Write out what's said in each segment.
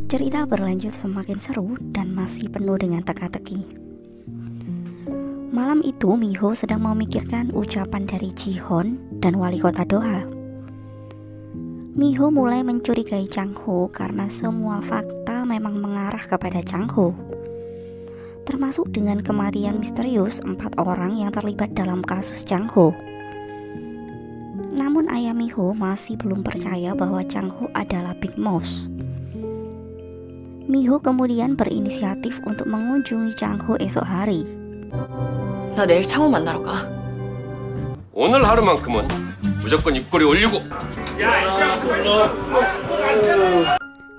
Cerita berlanjut semakin seru dan masih penuh dengan teka-teki. Malam itu Miho sedang memikirkan ucapan dari Ji-hoon dan wali kota Doha. Miho mulai mencurigai Chang-ho karena semua fakta memang mengarah kepada Chang-ho, termasuk dengan kematian misterius 4 orang yang terlibat dalam kasus Chang-ho. Namun ayah Miho masih belum percaya bahwa Chang-ho adalah Big Mouse. Miho kemudian berinisiatif untuk mengunjungi Chang-ho esok hari. 나 내일 창호 만나러 가. 오늘 하루만큼은 무조건 입꼬리 올리고.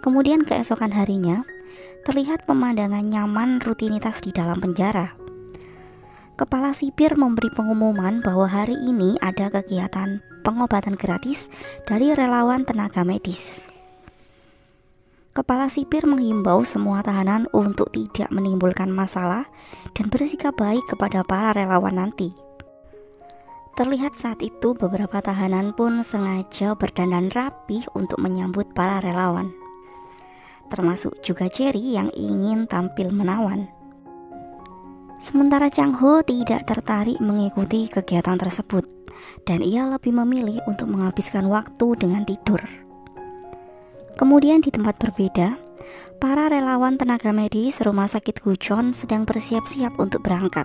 Kemudian keesokan harinya, terlihat pemandangan nyaman rutinitas di dalam penjara. Kepala sipir memberi pengumuman bahwa hari ini ada kegiatan pengobatan gratis dari relawan tenaga medis. Kepala sipir menghimbau semua tahanan untuk tidak menimbulkan masalah dan bersikap baik kepada para relawan nanti. Terlihat saat itu beberapa tahanan pun sengaja berdandan rapih untuk menyambut para relawan, termasuk juga Cherry yang ingin tampil menawan. Sementara Chang-ho tidak tertarik mengikuti kegiatan tersebut dan ia lebih memilih untuk menghabiskan waktu dengan tidur. Kemudian di tempat berbeda, para relawan tenaga medis rumah sakit Gucheon sedang bersiap-siap untuk berangkat.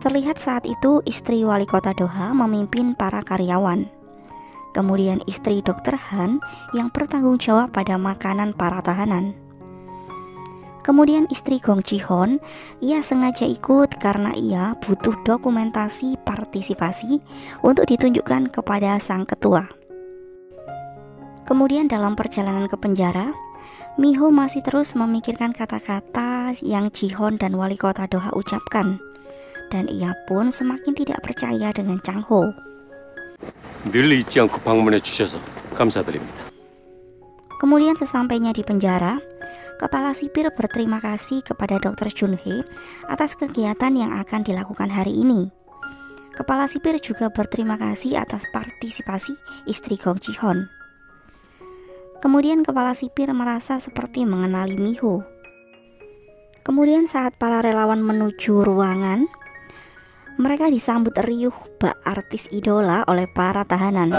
Terlihat saat itu istri wali kota Doha memimpin para karyawan. Kemudian istri Dr. Han yang bertanggung jawab pada makanan para tahanan. Kemudian istri Gong Ji-hoon, ia sengaja ikut karena ia butuh dokumentasi partisipasi untuk ditunjukkan kepada sang ketua. Kemudian dalam perjalanan ke penjara, Miho masih terus memikirkan kata-kata yang Ji-hoon dan wali kota Doha ucapkan, dan ia pun semakin tidak percaya dengan Chang-ho. 늘 잊지 않고 방문해 주셔서 감사드립니다. Kemudian sesampainya di penjara, kepala sipir berterima kasih kepada Dr. Jun-hee atas kegiatan yang akan dilakukan hari ini. Kepala sipir juga berterima kasih atas partisipasi istri Gong Ji-hoon. Kemudian kepala sipir merasa seperti mengenali Miho. Kemudian saat para relawan menuju ruangan, mereka disambut riuh bak artis idola oleh para tahanan.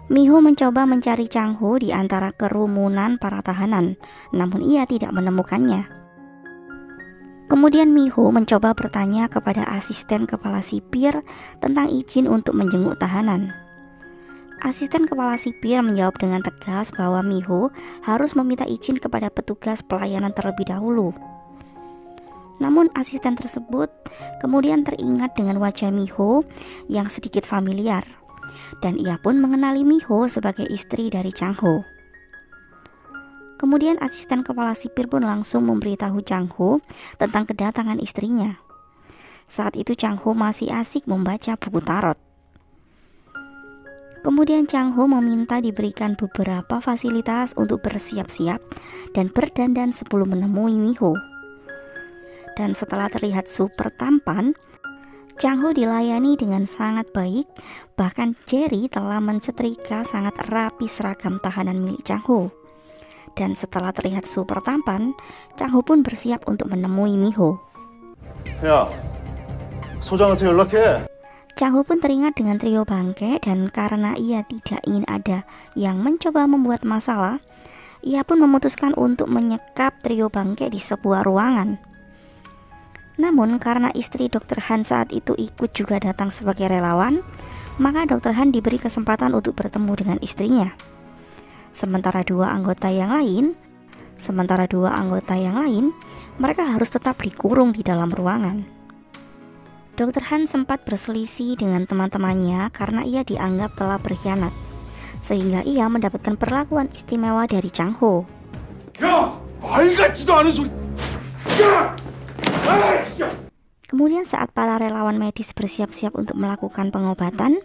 Miho mencoba mencari Chang-ho di antara kerumunan para tahanan, namun ia tidak menemukannya. Kemudian Miho mencoba bertanya kepada asisten kepala sipir tentang izin untuk menjenguk tahanan. Asisten kepala sipir menjawab dengan tegas bahwa Miho harus meminta izin kepada petugas pelayanan terlebih dahulu. Namun asisten tersebut kemudian teringat dengan wajah Miho yang sedikit familiar, dan ia pun mengenali Miho sebagai istri dari Chang-ho. Kemudian asisten kepala sipir pun langsung memberitahu Chang-ho tentang kedatangan istrinya. Saat itu Chang-ho masih asik membaca buku tarot. Kemudian Chang-ho meminta diberikan beberapa fasilitas untuk bersiap-siap dan berdandan sebelum menemui Miho. Dan setelah terlihat super tampan, Chang-ho dilayani dengan sangat baik. Bahkan Cherry telah mensetrika sangat rapi seragam tahanan milik Chang-ho. Dan setelah terlihat super tampan, Chang-ho pun bersiap untuk menemui Miho. 야, 소장한테 연락해. Chang-ho pun teringat dengan trio bangke dan karena ia tidak ingin ada yang mencoba membuat masalah, ia pun memutuskan untuk menyekap trio bangke di sebuah ruangan. Namun karena istri Dr. Han saat itu ikut juga datang sebagai relawan, maka Dr. Han diberi kesempatan untuk bertemu dengan istrinya. Sementara dua anggota yang lain, mereka harus tetap dikurung di dalam ruangan. Dr. Han sempat berselisih dengan teman-temannya karena ia dianggap telah berkhianat, sehingga ia mendapatkan perlakuan istimewa dari Chang-ho. 야, 말 같지도 않은 소리. 야, 아, 진짜. Kemudian saat para relawan medis bersiap-siap untuk melakukan pengobatan,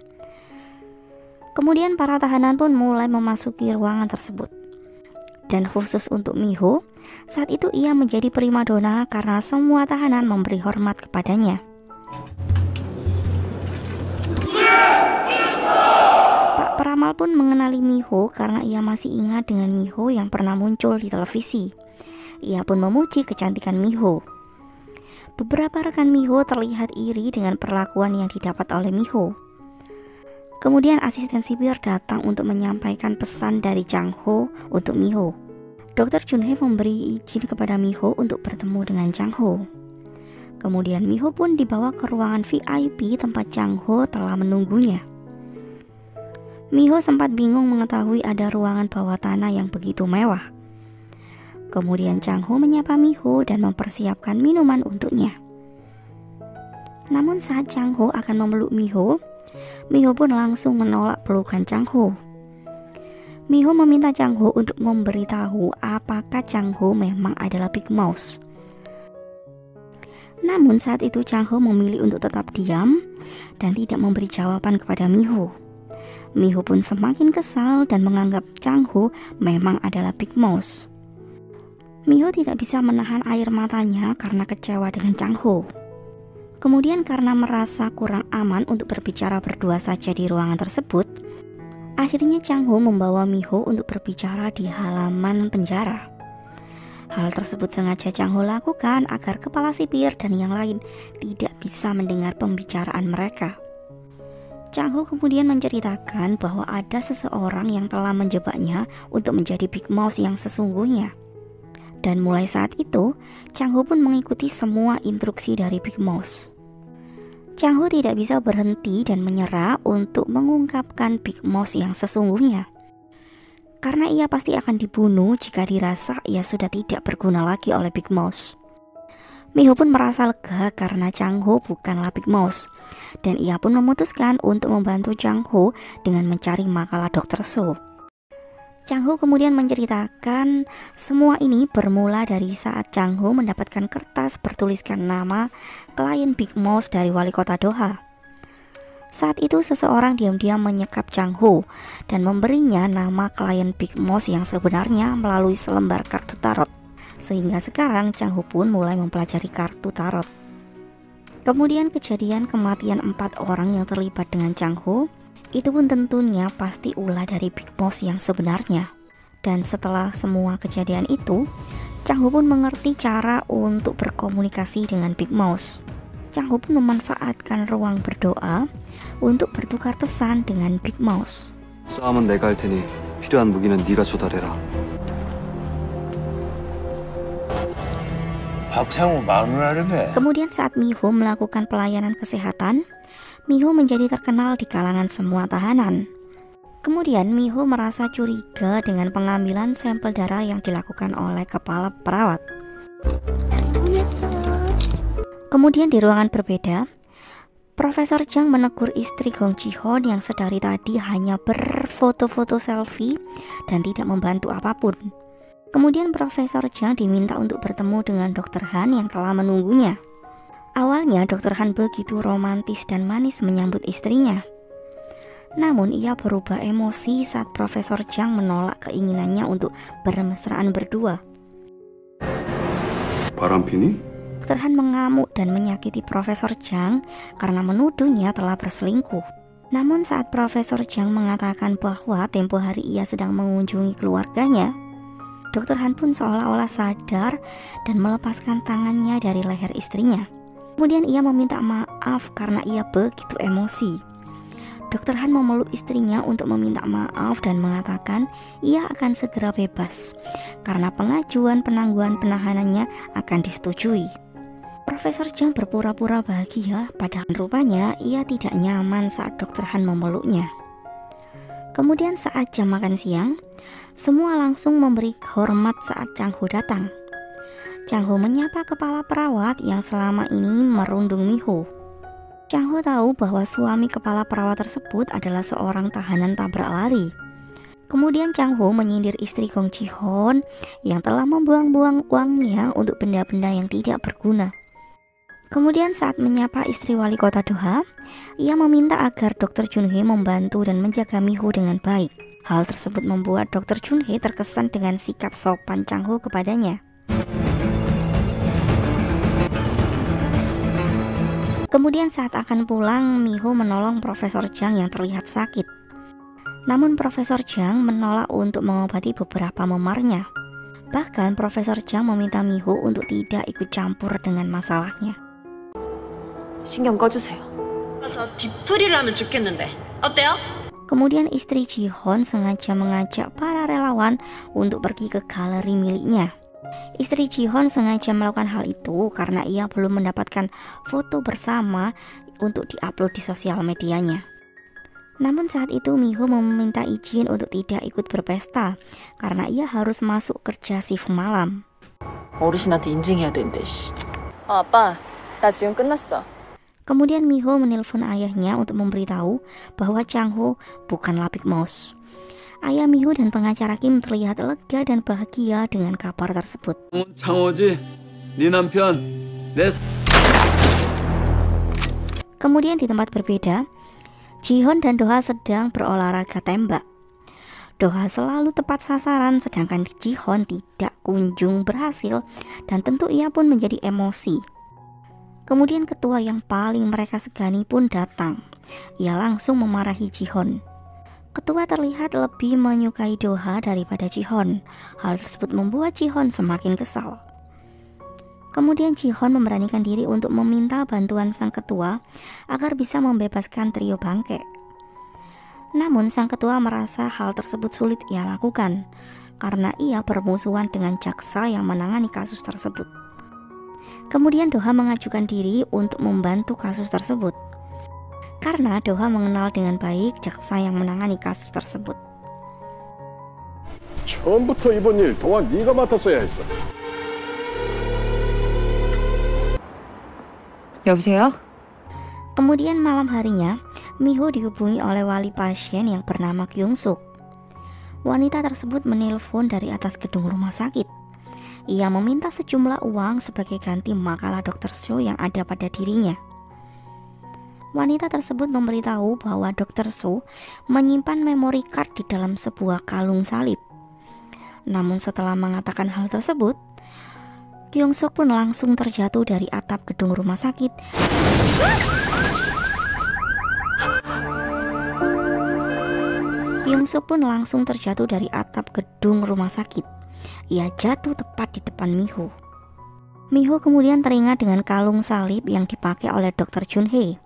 kemudian para tahanan pun mulai memasuki ruangan tersebut. Dan khusus untuk Miho, saat itu ia menjadi primadona karena semua tahanan memberi hormat kepadanya. Pak peramal pun mengenali Miho karena ia masih ingat dengan Miho yang pernah muncul di televisi. Ia pun memuji kecantikan Miho. Beberapa rekan Miho terlihat iri dengan perlakuan yang didapat oleh Miho. Kemudian asisten sipir datang untuk menyampaikan pesan dari Chang Ho untuk Miho. Dr. Junhee memberi izin kepada Miho untuk bertemu dengan Chang Ho. Kemudian Miho pun dibawa ke ruangan VIP tempat Chang Ho telah menunggunya. Miho sempat bingung mengetahui ada ruangan bawah tanah yang begitu mewah. Kemudian Chang Ho menyapa Miho dan mempersiapkan minuman untuknya. Namun saat Chang Ho akan memeluk Miho, Miho pun langsung menolak pelukan Chang Ho. Miho meminta Chang Ho untuk memberitahu apakah Chang Ho memang adalah Big Mouse. Namun saat itu Chang Ho memilih untuk tetap diam dan tidak memberi jawaban kepada Miho. Miho pun semakin kesal dan menganggap Chang Ho memang adalah Big Mouse. Miho tidak bisa menahan air matanya karena kecewa dengan Chang Ho. Kemudian karena merasa kurang aman untuk berbicara berdua saja di ruangan tersebut, akhirnya Chang Ho membawa Miho untuk berbicara di halaman penjara. Hal tersebut sengaja Chang Ho lakukan agar kepala sipir dan yang lain tidak bisa mendengar pembicaraan mereka. Chang Ho kemudian menceritakan bahwa ada seseorang yang telah menjebaknya untuk menjadi Big Mouse yang sesungguhnya. Dan mulai saat itu, Chang Ho pun mengikuti semua instruksi dari Big Mouse. Chang Ho tidak bisa berhenti dan menyerah untuk mengungkapkan Big Mouse yang sesungguhnya. Karena ia pasti akan dibunuh jika dirasa ia sudah tidak berguna lagi oleh Big Mouse. Miho pun merasa lega karena Chang Ho bukanlah Big Mouse. Dan ia pun memutuskan untuk membantu Chang Ho dengan mencari makalah Dr. So. Chang Ho kemudian menceritakan semua ini bermula dari saat Chang Ho mendapatkan kertas bertuliskan nama klien Big Mouse dari wali kota Doha. Saat itu seseorang diam-diam menyekap Chang Ho dan memberinya nama klien Big Mouse yang sebenarnya melalui selembar kartu tarot. Sehingga sekarang Chang Ho pun mulai mempelajari kartu tarot. Kemudian kejadian kematian 4 orang yang terlibat dengan Chang Ho itu pun tentunya pasti ulah dari Big Mouse yang sebenarnya. Dan setelah semua kejadian itu, Chang Ho pun mengerti cara untuk berkomunikasi dengan Big Mouse. Chang Ho pun memanfaatkan ruang berdoa untuk bertukar pesan dengan Big Mouse. 싸움은 내가 할 테니 필요한 무기는 네가 조달해라. 박창호 마누라라며. Kemudian saat Miho melakukan pelayanan kesehatan, Miho menjadi terkenal di kalangan semua tahanan. Kemudian Miho merasa curiga dengan pengambilan sampel darah yang dilakukan oleh kepala perawat. Kemudian di ruangan berbeda, Profesor Jang menegur istri Gong Ji-hoon yang sedari tadi hanya berfoto-foto selfie dan tidak membantu apapun. Kemudian Profesor Jang diminta untuk bertemu dengan Dr. Han yang telah menunggunya. Awalnya Dr. Han begitu romantis dan manis menyambut istrinya. Namun ia berubah emosi saat Profesor Jang menolak keinginannya untuk bermesraan berdua. 바람피니? Dr. Han mengamuk dan menyakiti Profesor Jang karena menuduhnya telah berselingkuh. Namun saat Profesor Jang mengatakan bahwa tempo hari ia sedang mengunjungi keluarganya, Dr. Han pun seolah-olah sadar dan melepaskan tangannya dari leher istrinya. Kemudian ia meminta maaf karena ia begitu emosi. Dr. Han memeluk istrinya untuk meminta maaf dan mengatakan ia akan segera bebas karena pengajuan penangguhan penahanannya akan disetujui. Profesor Jang berpura-pura bahagia, padahal rupanya ia tidak nyaman saat Dr. Han memeluknya. Kemudian saat jam makan siang, semua langsung memberi hormat saat Chang Ho datang. Chang Ho menyapa kepala perawat yang selama ini merundung Miho. Chang Ho tahu bahwa suami kepala perawat tersebut adalah seorang tahanan tabrak lari. Kemudian Chang Ho menyindir istri Gong Ji-hoon yang telah membuang-buang uangnya untuk benda-benda yang tidak berguna. Kemudian saat menyapa istri wali kota Doha, ia meminta agar Dr. Junhee membantu dan menjaga Miho dengan baik. Hal tersebut membuat Dr. Junhee terkesan dengan sikap sopan Chang Ho kepadanya. Kemudian saat akan pulang, Miho menolong Profesor Jang yang terlihat sakit. Namun Profesor Jang menolak untuk mengobati beberapa memarnya. Bahkan Profesor Jang meminta Miho untuk tidak ikut campur dengan masalahnya. 신경 꺼주세요. 저 뒤풀이를 하면 좋겠는데 어때요? Kemudian istri Ji-Hon sengaja mengajak para relawan untuk pergi ke galeri miliknya. Istri Ji-Hon sengaja melakukan hal itu karena ia belum mendapatkan foto bersama untuk diupload di sosial medianya. Namun saat itu Miho meminta izin untuk tidak ikut berpesta karena ia harus masuk kerja shift malam. 어르신한테 인증해야 된대. 아빠, 나 지금 끝났어. Kemudian Miho menelpon ayahnya untuk memberitahu bahwa Chang-ho bukanlah Big Mouse. Ayah Miho dan pengacara Kim terlihat lega dan bahagia dengan kabar tersebut. 창호지, 네 남편, 내 Kemudian di tempat berbeda, Ji-Hon dan Do-ha sedang berolahraga tembak. Do-ha selalu tepat sasaran sedangkan Ji-Hon tidak kunjung berhasil dan tentu ia pun menjadi emosi. Kemudian ketua yang paling mereka segani pun datang. Ia langsung memarahi Ji-Hon. Ketua terlihat lebih menyukai Do-ha daripada Ji-Hon. Hal tersebut membuat Ji-Hon semakin kesal. Kemudian Ji-Hon memberanikan diri untuk meminta bantuan sang ketua agar bisa membebaskan trio bangke. Namun sang ketua merasa hal tersebut sulit ia lakukan karena ia bermusuhan dengan jaksa yang menangani kasus tersebut. Kemudian Do-ha mengajukan diri untuk membantu kasus tersebut karena Do-ha mengenal dengan baik jaksa yang menangani kasus tersebut. 처음부터 이번 일 동안 네가 맡았어야 했어. 여보세요? Kemudian malam harinya, Miho dihubungi oleh wali pasien yang bernama Kyung-suk. Wanita tersebut menelpon dari atas gedung rumah sakit. Ia meminta sejumlah uang sebagai ganti makalah Dr. Seo yang ada pada dirinya. Wanita tersebut memberitahu bahwa Dr. Seo menyimpan memory card di dalam sebuah kalung salib. Namun setelah mengatakan hal tersebut, Kyung-suk pun langsung terjatuh dari atap gedung rumah sakit. Kyung-suk pun langsung terjatuh dari atap gedung rumah sakit. Ia jatuh tepat di depan Miho. Miho kemudian teringat dengan kalung salib yang dipakai oleh Dr. Jun-hee.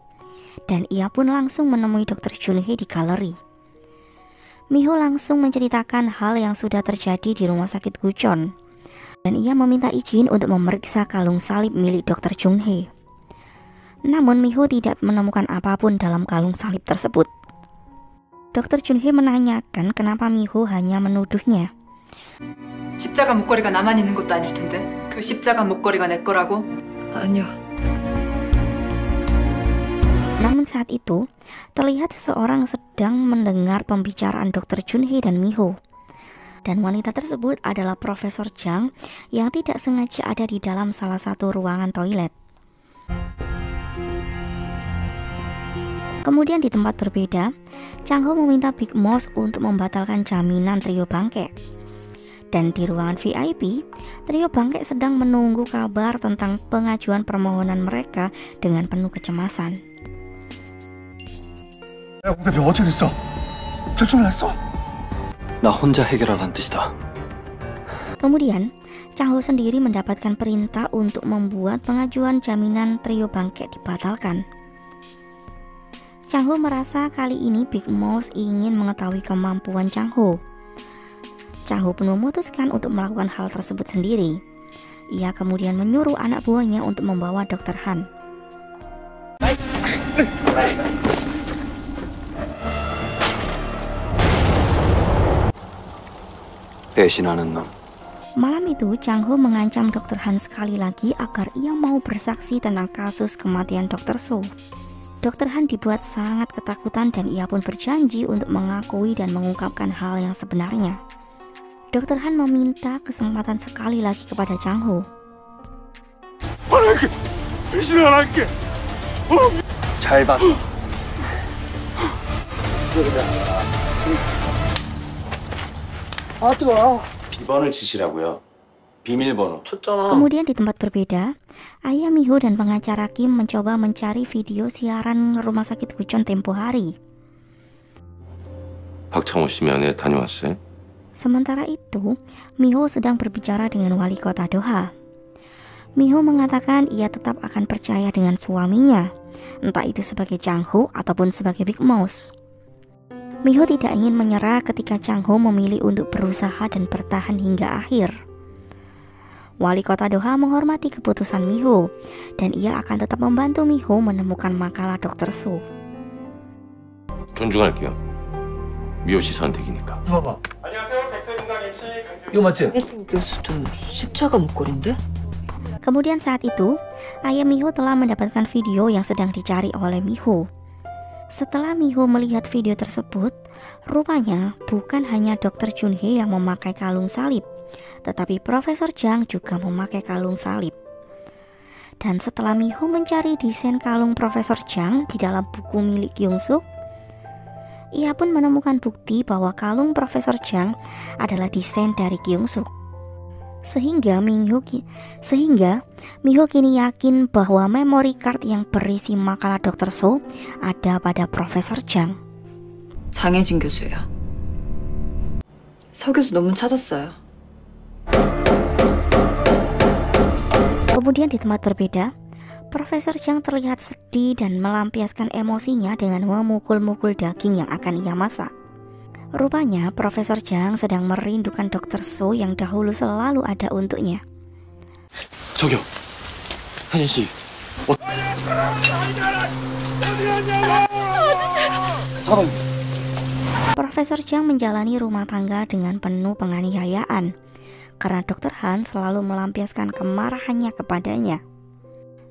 Dan ia pun langsung menemui Dr. Jun-hee di galeri. Miho langsung menceritakan hal yang sudah terjadi di rumah sakit Gucheon. Dan ia meminta izin untuk memeriksa kalung salib milik Dr. Jun-hee. Namun Miho tidak menemukan apapun dalam kalung salib tersebut. Dr. Jun-hee menanyakan kenapa Miho hanya menuduhnya. 십자가 목걸이가 나만 있는 것도 아닐 텐데 그 십자가 목걸이가 내 거라고? 아니요. Namun saat itu, terlihat seseorang sedang mendengar pembicaraan Dr. Jun-hee dan Miho. Dan wanita tersebut adalah Profesor Jang yang tidak sengaja ada di dalam salah satu ruangan toilet. Kemudian di tempat berbeda, Chang-ho meminta Big Mouse untuk membatalkan jaminan trio bangke. Dan di ruangan VIP, trio bangke sedang menunggu kabar tentang pengajuan permohonan mereka dengan penuh kecemasan. 야, 공대표 어떻게 됐어? 결정 났어? 나 혼자 해결하라는 뜻이다. Kemudian, Chang-ho sendiri mendapatkan perintah untuk membuat pengajuan jaminan trio bangke dibatalkan. Chang-ho merasa kali ini Big Mouse ingin mengetahui kemampuan Chang-ho. Chang-ho pun memutuskan untuk melakukan hal tersebut sendiri. Ia kemudian menyuruh anak buahnya untuk membawa Dr. Han. 배신하는 놈. Malam itu, Chang-ho mengancam Dr. Han sekali lagi agar ia mau bersaksi tentang kasus kematian Dr. Seo. Dr. Han dibuat sangat ketakutan dan ia pun berjanji untuk mengakui dan mengungkapkan hal yang sebenarnya. Dr. Han meminta kesempatan sekali lagi kepada Chang-ho. 배신을 안 할게. 잘 봐. 아 뜨거워. 비번을 치시라고요. 비밀번호. Kemudian di tempat berbeda, Ayah Miho dan pengacara Kim mencoba mencari video siaran rumah sakit Gucheon tempo hari. 박창호 씨 면회 다녀왔어요? Sementara itu, Miho sedang berbicara dengan wali kota Doha. Miho mengatakan ia tetap akan percaya dengan suaminya, entah itu sebagai Chang-ho ataupun sebagai Big Mouse. Miho tidak ingin menyerah ketika Chang-ho memilih untuk berusaha dan bertahan hingga akhir. Wali kota Doha menghormati keputusan Miho, dan ia akan tetap membantu Miho menemukan makalah Dr. So. 존중할게요. 미호 씨 선택이니까. 봐봐. 안녕하세요. 백세공장 MC 강진우. 이거 맞지? 혜진 교수도 십자가 목걸인데? Kemudian saat itu, ayah Miho telah mendapatkan video yang sedang dicari oleh Miho. Setelah Miho melihat video tersebut, rupanya bukan hanya Dr. Junhee yang memakai kalung salib, tetapi Profesor Jang juga memakai kalung salib. Dan setelah Miho mencari desain kalung Profesor Jang di dalam buku milik Kyung-suk, ia pun menemukan bukti bahwa kalung Profesor Jang adalah desain dari Kyung-suk. Sehingga Miho kini yakin bahwa memory card yang berisi makalah Dr. So ada pada Profesor Jang. 장혜진 교수예요. 서 교수 논문 찾았어요. Kemudian di tempat berbeda, Profesor Jang terlihat sedih dan melampiaskan emosinya dengan memukul-mukul daging yang akan ia masak. Rupanya Profesor Jang sedang merindukan Dr. So yang dahulu selalu ada untuknya. 저기요, 혜진 씨. Profesor Jang menjalani rumah tangga dengan penuh penganiayaan karena Dr. Han selalu melampiaskan kemarahannya kepadanya.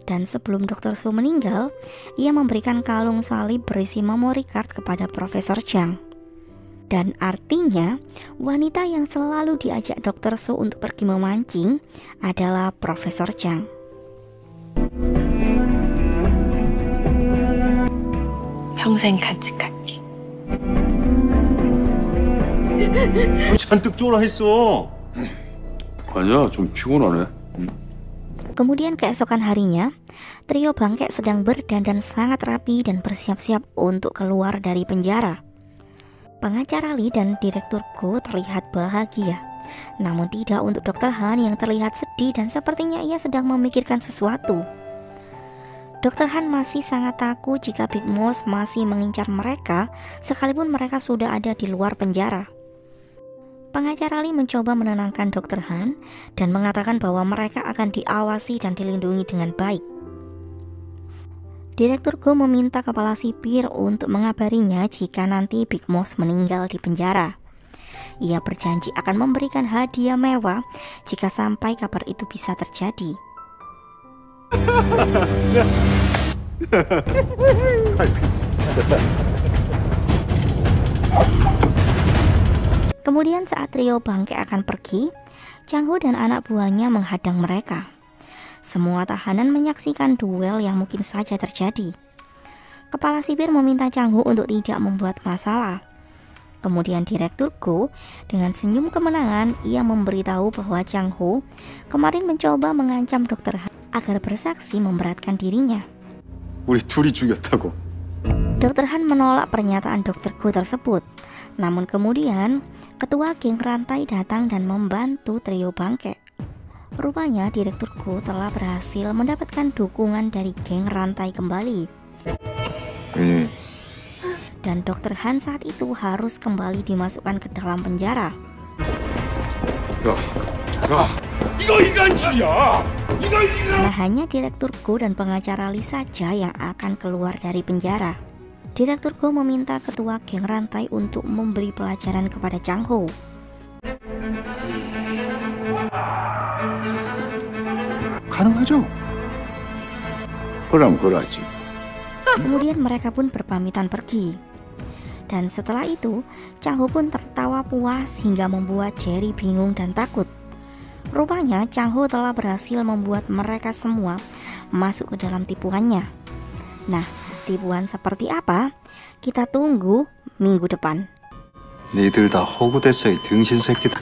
Dan sebelum Dr. So meninggal, ia memberikan kalung salib berisi memory card kepada Profesor Jang. Dan artinya, wanita yang selalu diajak Dr. So untuk pergi memancing adalah Profesor Jang. 평생 같이 갈게. 잔뜩 쫄아했어. 아니야, 좀 피곤하네. Kemudian keesokan harinya, trio bangkek sedang berdandan sangat rapi dan bersiap-siap untuk keluar dari penjara. Pengacara Lee dan Direktur Go terlihat bahagia, namun tidak untuk Dr. Han yang terlihat sedih dan sepertinya ia sedang memikirkan sesuatu. Dr. Han masih sangat takut jika Big Mouse masih mengincar mereka sekalipun mereka sudah ada di luar penjara. Pengacara Lee mencoba menenangkan Dr. Han dan mengatakan bahwa mereka akan diawasi dan dilindungi dengan baik. Direktur Go meminta kepala sipir untuk mengabarinya jika nanti Big Mouse meninggal di penjara. Ia berjanji akan memberikan hadiah mewah jika sampai kabar itu bisa terjadi. Kemudian saat trio bangkek akan pergi, Chang-ho dan anak buahnya menghadang mereka. Semua tahanan menyaksikan duel yang mungkin saja terjadi. Kepala sipir meminta Chang-ho untuk tidak membuat masalah. Kemudian Direktur Go dengan senyum kemenangan ia memberitahu bahwa Chang-ho kemarin mencoba mengancam Dr. Han agar bersaksi memberatkan dirinya. 우리 둘이 죽였다고. Dr. Han menolak pernyataan Dr. Go tersebut. Namun kemudian ketua geng rantai datang dan membantu trio bangkek. Rupanya Direktur Go telah berhasil mendapatkan dukungan dari geng rantai kembali. Dan Dr. Han saat itu harus kembali dimasukkan ke dalam penjara. 이거 이간질이야. Nah, hanya Direktur Go dan pengacara Lee saja yang akan keluar dari penjara. Direktur Go meminta ketua geng rantai untuk memberi pelajaran kepada Chang-ho. 가능하죠? 그럼 그러지. Kemudian mereka pun berpamitan pergi. Dan setelah itu, Chang-ho pun tertawa puas hingga membuat Jerry bingung dan takut. Rupanya Chang-ho telah berhasil membuat mereka semua masuk ke dalam tipuannya. Nah, tipuan seperti apa? Kita tunggu minggu depan. 니들 다 허구됐어, 이 등신 새끼들.